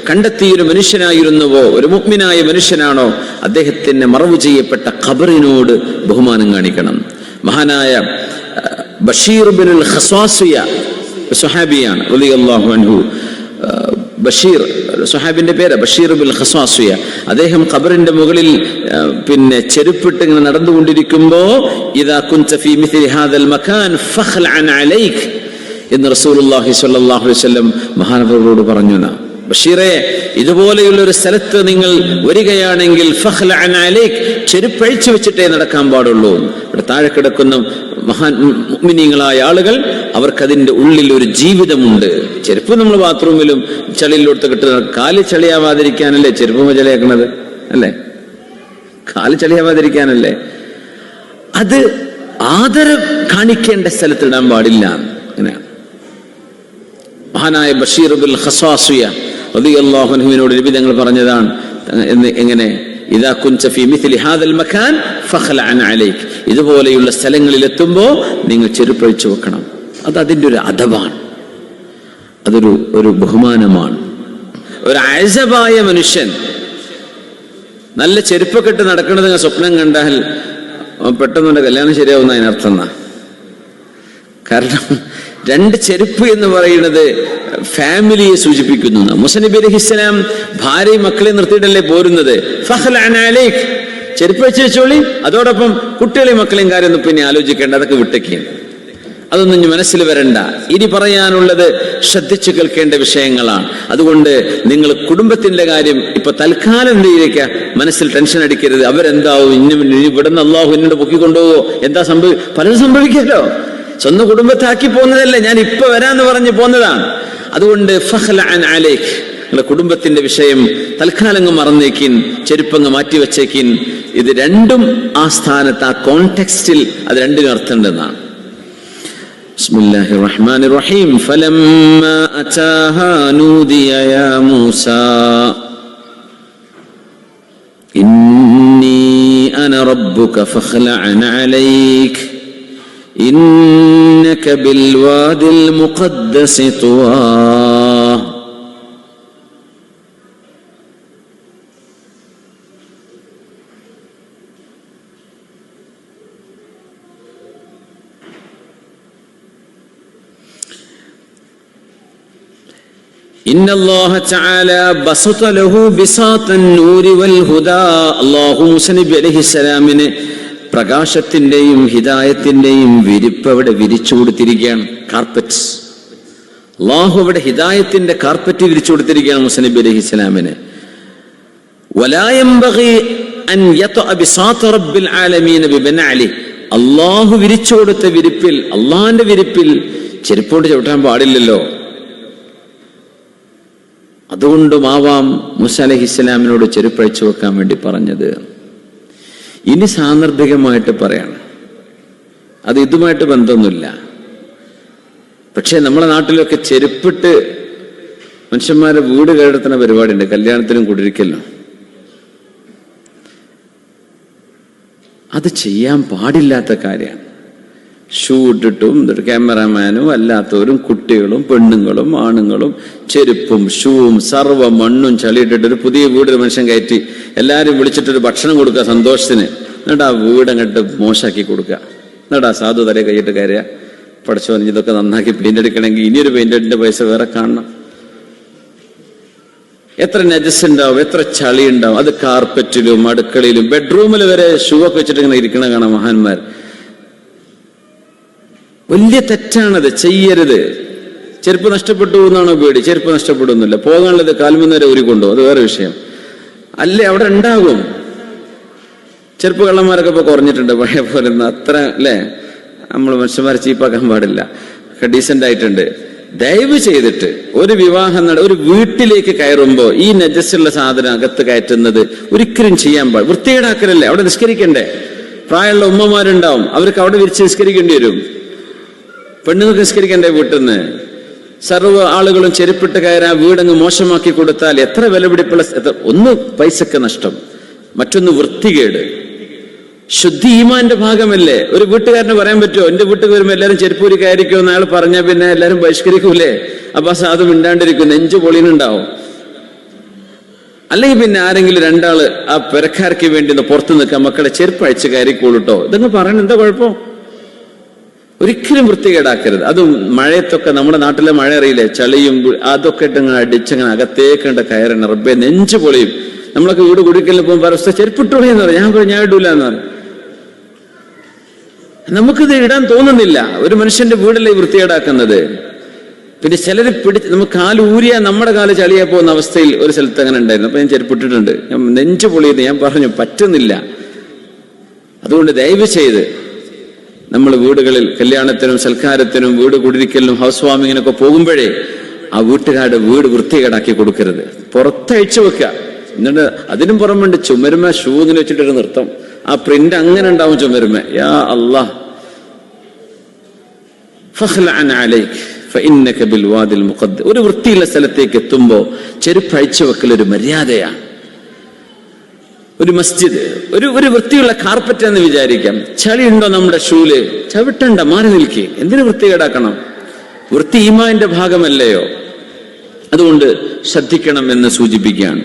കണ്ടെത്തിയൊരു മനുഷ്യനായിരുന്നുവോ, ഒരു മുഅ്മിനായ മനുഷ്യനാണോ, അദ്ദേഹത്തിന് മറവു ചെയ്യപ്പെട്ട ഖബറിനോട് ബഹുമാനം കാണിക്കണം. മഹാനായ ബഷീർ ബിനുൽ ഖസ്വാസിയ സ്വഹാബിയാണ് റളിയല്ലാഹു അൻഹു. ബഷീർ സ്വഹാബിന്റെ പേര് ബഷീർ ബിൻ ഖസ്വാസിയ. അദ്ദേഹം ഖബറിന്റെ മുകളിൽ ചെരുപ്പിട്ട് ഇങ്ങനെ നടന്നുകൊണ്ടിരിക്കുമ്പോ ഇദാ കുൻത ഫീ മിസ്ലി ഹാദൽ മകാൻ ഫഖ്ലഅൻ അലൈക് എന്ന് റസൂലുള്ളാഹി സ്വല്ലല്ലാഹു അലൈഹി വസല്ലം മഹാനവരോട് പറഞ്ഞു. ബഷീറെ, ഇതുപോലെയുള്ള ഒരു സ്ഥലത്ത് നിങ്ങൾ വരികയാണെങ്കിൽ ഫഖ്ലഅൻ അലൈക്, ചെരുപ്പഴിച്ചു വെച്ചിട്ടേ നടക്കാൻ പാടുള്ളൂ. ഇവിടെ താഴെ കിടക്കുന്ന മുഅ്മിനീങ്ങളായ ആളുകൾ, അവർക്കതിന്റെ ഉള്ളിൽ ഒരു ജീവിതമുണ്ട്. ചെരുപ്പ് നമ്മൾ ബാത്റൂമിലും ചളിയിലോട്ട് കിട്ടുന്ന, കാല് ചളിയാവാതിരിക്കാനല്ലേ ചെരുപ്പ് ചളിയാക്കണത്, അല്ലേ? കാല് ചളിയാവാതിരിക്കാനല്ലേ? അത് ആദരം കാണിക്കേണ്ട സ്ഥലത്തിടാൻ പാടില്ല. അങ്ങനെയാണ് മഹാനായ ബഷീർ ബിൻ ഖസ്വാസിയ റളിയല്ലാഹു അൻഹുവിനോട് നബി തങ്ങൾ പറഞ്ഞതാണ്. എങ്ങനെ? ഇദാ കുൻത ഫീ മിസ്ലി ഹാദൽ മകാൻ ഫഖ്ലഅൻ അലൈക്, ഇതുപോലെയുള്ള സ്ഥലങ്ങളിൽ എത്തുമ്പോൾ നിങ്ങൾ ചെരുപ്പഴിച്ചു വെക്കണം. അത് അതിൻ്റെ ഒരു അദബാണ്, അതൊരു ബഹുമാനമാണ്. ഒരു അഅസബായ മനുഷ്യൻ നല്ല ചെരുപ്പൊക്കെ ഇട്ട് നടക്കുന്നത് സ്വപ്നം കണ്ടാൽ പെട്ടെന്ന് കല്യാണം ശരിയാവുന്ന അതിനർത്ഥം എന്നാ. കാരണം രണ്ട് ചെരുപ്പ് എന്ന് പറയുന്നത് ഫാമിലിയെ സൂചിപ്പിക്കുന്നു. മൂസ നബി അലൈഹിസ്സലാം ഭാര്യയും മക്കളെ നിർത്തിയിട്ടല്ലേ പോരുന്നത്. ഫഖ്ലഅൻ അലൈക്, ചെരുപ്പ് വെച്ച് വെച്ചോളി. അതോടൊപ്പം കുട്ടികളെയും മക്കളെയും കാര്യമൊന്നും പിന്നെ ആലോചിക്കേണ്ട, അതൊക്കെ വിട്ടേക്കും. അതൊന്നും ഇനി മനസ്സിൽ വരണ്ട. ഇനി പറയാനുള്ളത് ശ്രദ്ധിച്ചു കേൾക്കേണ്ട വിഷയങ്ങളാണ്. അതുകൊണ്ട് നിങ്ങൾ കുടുംബത്തിന്റെ കാര്യം ഇപ്പൊ തൽക്കാലം എന്തിരിക്കുക, മനസ്സിൽ ടെൻഷൻ അടിക്കരുത്. അവരെന്താവും, ഇവിടുന്ന് അള്ളാഹു എന്നോട് പൊക്കിക്കൊണ്ടുപോവോ, എന്താ പലതും സംഭവിക്കാലോ. സ്വന്തം കുടുംബത്താക്കി പോകുന്നതല്ലേ, ഞാൻ ഇപ്പൊ വരാന്ന് പറഞ്ഞ് പോകുന്നതാണ്. അതുകൊണ്ട് ഫഖ്ലഅൻ അലൈക്, നിങ്ങളുടെ കുടുംബത്തിന്റെ വിഷയം തൽക്കാലം മറന്നേക്കിൻ, ചെരുപ്പങ്ങ് മാറ്റിവെച്ചേക്കിൻ. ഇത് രണ്ടും ആ സ്ഥാനത്ത്, ആ കോണ്ടെക്സ്റ്റിൽ അത് രണ്ടിനും അർത്ഥമുണ്ടെന്നാണ്. ബിസ്മില്ലാഹിർ റഹ്മാനിർ റഹീം. ഫലമ്മാ അതാഹാ നൂദിയ യാ മൂസാ ഇന്നി അന റബ്ബുക ഫഖ്ലഅൻ അലൈക് ഇന്നക ബിൽവാദിൽ മുഖദ്ദസി തുവാ. ഇന്നല്ലാഹ തആല ബസത ലഹു ബിസാതൻ നൂരി വൽ ഹുദാ. അല്ലാഹു മൂസ നബി അലൈഹിസ്സലാമിനെ പ്രകാശത്തിന്റെയും ഹിദായത്തിന്റെയും വിരിപ്പ് അവിടെ വിരിച്ചു കൊടുത്തിരിക്കുകയാണ്. കാർപ്പറ്റ്, അല്ലാഹു അവിടെ ഹിദായത്തിന്റെ കാർപ്പറ്റ് വിരിച്ചു കൊടുത്തിരിക്കുകയാണ് മൂസ നബി അലൈഹിസ്സലാമിനെ. വലാ യംബഗി അൻ യതഅ ബിസാത റബ്ബിൽ ആലമീൻ ബിബനഅലി. അല്ലാഹു വിരിച്ചു കൊടുത്ത വിരിപ്പിൽ, അല്ലാഹുവിന്റെ വിരിപ്പിൽ ചെരുപ്പോണ്ട് ചവിട്ടാൻ പാടില്ലല്ലോ. അതുകൊണ്ടുമാവാം മൂസ അലൈഹിസ്സലാമിനോട് ചെരുപ്പഴിച്ചു വെക്കാൻ വേണ്ടി പറഞ്ഞത്. ഇനി സാന്ദർഭികമായിട്ട് പറയാണ്, അത് ഇതുമായിട്ട് ബന്ധമൊന്നുമില്ല. പക്ഷെ നമ്മളെ നാട്ടിലൊക്കെ ചെരുപ്പിട്ട് മനുഷ്യന്മാരെ വീട് കേടെടുത്തുന്ന പരിപാടിയുണ്ട്, കല്യാണത്തിനും കുടിരിക്കലിനും. അത് ചെയ്യാൻ പാടില്ലാത്ത കാര്യമാണ്. ഷൂ ഇട്ടിട്ടും ക്യാമറാമാനും അല്ലാത്തവരും കുട്ടികളും പെണ്ണുങ്ങളും ആണുങ്ങളും ചെരുപ്പും ഷൂവും സർവ്വ മണ്ണും ചളിയിട്ടിട്ട് ഒരു പുതിയ വീട് മനുഷ്യൻ കയറ്റി എല്ലാവരും വിളിച്ചിട്ടൊരു ഭക്ഷണം കൊടുക്കുക സന്തോഷത്തിന്. എന്നിട്ട് ആ വീട് അങ്ങോട്ട് മോശമാക്കി കൊടുക്കുക. എന്നിട്ട് ആ സാധു തലേ കൈയിട്ട് കയറിയ പഠിച്ചോ, ഇതൊക്കെ നന്നാക്കി പെയിന്റ് എടുക്കണമെങ്കിൽ ഇനിയൊരു പെയിന്റിന്റെ പൈസ വേറെ കാണണം. എത്ര നജസ് ഉണ്ടാവും, എത്ര ചളി ഉണ്ടാവും. അത് കാർപ്പറ്റിലും അടുക്കളയിലും ബെഡ്റൂമിൽ വരെ ഷൂ ഒക്കെ വെച്ചിട്ട് ഇങ്ങനെ ഇരിക്കണ കാണാം മഹാന്മാർ. വലിയ തെറ്റാണത്, ചെയ്യരുത്. ചെരുപ്പ് നഷ്ടപ്പെട്ടു എന്നാണോ പേടി? ചെരുപ്പ് നഷ്ടപ്പെടുന്നില്ല, പോകാനുള്ളത് കാൽമുന്നേരെ ഊരിക്കൊണ്ടോ, അത് വേറെ വിഷയം അല്ലേ. അവിടെ ഉണ്ടാകും. ചെരുപ്പ് കള്ളന്മാരൊക്കെ ഇപ്പൊ കുറഞ്ഞിട്ടുണ്ട്, പഴയ പോലെ അത്ര അല്ലേ. നമ്മൾ മനുഷ്യന്മാരെ ചീപ്പാക്കാൻ പാടില്ല, ഡീസന്റ് ആയിട്ടുണ്ട്. ദയവ് ചെയ്തിട്ട് ഒരു വിവാഹം ഒരു വീട്ടിലേക്ക് കയറുമ്പോ ഈ നജസ്സുള്ള സാധനം അകത്ത് കയറ്റുന്നത് ഒരിക്കലും ചെയ്യാൻ പാടില്ല. വൃത്തികേടാക്കലല്ലേ. അവിടെ നിസ്കരിക്കണ്ടേ? പ്രായമുള്ള ഉമ്മമാരുണ്ടാവും, അവർക്ക് അവിടെ വിരിച്ച് നിസ്കരിക്കേണ്ടി വരും. പെണ്ണുങ്ങൾക്ക് നിസ്കരിക്കണ്ടേ വീട്ടിൽ നിന്ന്? സർവ്വ ആളുകളും ചെരുപ്പിട്ട് കയറാൻ വീടങ്ങ് മോശമാക്കി കൊടുത്താൽ എത്ര വിലപിടിപ്പുള്ള, ഒന്ന് പൈസക്ക് നഷ്ടം, മറ്റൊന്ന് വൃത്തികേട്. ശുദ്ധി ഈമാന്റെ ഭാഗമല്ലേ. ഒരു വീട്ടുകാരന് പറയാൻ പറ്റുമോ എന്റെ വീട്ടിൽ വരുമ്പോ എല്ലാവരും ചെരുപ്പൂരി കയറിക്കുമെന്ന് അയാൾ പറഞ്ഞാൽ പിന്നെ എല്ലാവരും ബഹിഷ്കരിക്കൂലേ? അപ്പൊ ആ സാധു മിണ്ടാണ്ടിരിക്കും, നെഞ്ചു പൊളിയുന്നുണ്ടാവും. അല്ലെങ്കിൽ പിന്നെ ആരെങ്കിലും രണ്ടാള് ആ പെരക്കാർക്ക് വേണ്ടി ഒന്ന് പുറത്തു നിൽക്കാൻ മക്കളെ ചെരുപ്പ് അഴിച്ച് കയറിക്കോളൂട്ടോ, ഇതങ്ങ് പറയാൻ എന്താ കുഴപ്പം? ഒരിക്കലും വൃത്തികേടാക്കരുത്. അതും മഴയത്തൊക്കെ, നമ്മുടെ നാട്ടിലെ മഴ അറിയില്ലേ, ചളിയും അതൊക്കെ ഇട്ടങ്ങനെ അടിച്ചങ്ങനെ അകത്തേക്കണ്ട കയറണം. റബ്ബെ നെഞ്ചു പൊളിയും. നമ്മളൊക്കെ വീട് കുടിക്കലിന് പോകുമ്പോൾ ചെരുപ്പിട്ടോളി എന്ന് പറയും. ഞാൻ ഇടൂല എന്ന് പറയും. നമുക്കിത് ഇടാൻ തോന്നുന്നില്ല. ഒരു മനുഷ്യന്റെ വീടല്ലേ വൃത്തികേടാക്കുന്നത്. പിന്നെ ചിലർ നമുക്ക് കാല് ഊരിയാ നമ്മുടെ കാല് ചളിയാ പോകുന്ന അവസ്ഥയിൽ ഒരു സ്ഥലത്ത് അങ്ങനെ ഉണ്ടായിരുന്നു. അപ്പൊ ഞാൻ ചെരുപ്പിട്ടിട്ടുണ്ട്. ഞാൻ നെഞ്ചു പൊളിയുന്നു. ഞാൻ പറഞ്ഞു പറ്റുന്നില്ല. അതുകൊണ്ട് ദയവ് ചെയ്ത് നമ്മൾ വീടുകളിൽ കല്യാണത്തിനും സൽക്കാരത്തിനും വീട് കുടിരിക്കലിനും ഹൗസ് വാമിങ്ങിനൊക്കെ പോകുമ്പോഴേ ആ വീട്ടുകാരുടെ വീട് വൃത്തികേടാക്കി കൊടുക്കരുത്. പുറത്തയച്ചു വെക്കുക. എന്നിട്ട് അതിനും പുറമുണ്ട് ചുമരുമ ഷൂ ഇങ്ങനെ വെച്ചിട്ടൊരു നൃത്തം. ആ പ്രിന്റ് അങ്ങനെ ഉണ്ടാവും ചുമരുമ. യാ അല്ലാഹ്, ഫഖ്ലഅൻ അലൈക് ഫഇന്നക ബിൽവാദിൽ മുഖദ്ദസ്. ഒരു വൃത്തിയുള്ള സ്ഥലത്തേക്ക് എത്തുമ്പോൾ ചെരുപ്പ് അഴിച്ചു വെക്കൽ ഒരു മര്യാദയാണ്. ഒരു മസ്ജിദ്, ഒരു വൃത്തിയുള്ള കാർപ്പറ്റ് എന്ന് വിചാരിക്കാം. ചളി ഉണ്ടോ നമ്മുടെ ഷൂല്? ചവിട്ടണ്ട, മാറി നിൽക്കുക. എന്തിനു വൃത്തികേടാക്കണം? വൃത്തി ഈമാനിന്റെ ഭാഗമല്ലയോ? അതുകൊണ്ട് ശ്രദ്ധിക്കണം എന്ന് സൂചിപ്പിക്കുകയാണ്.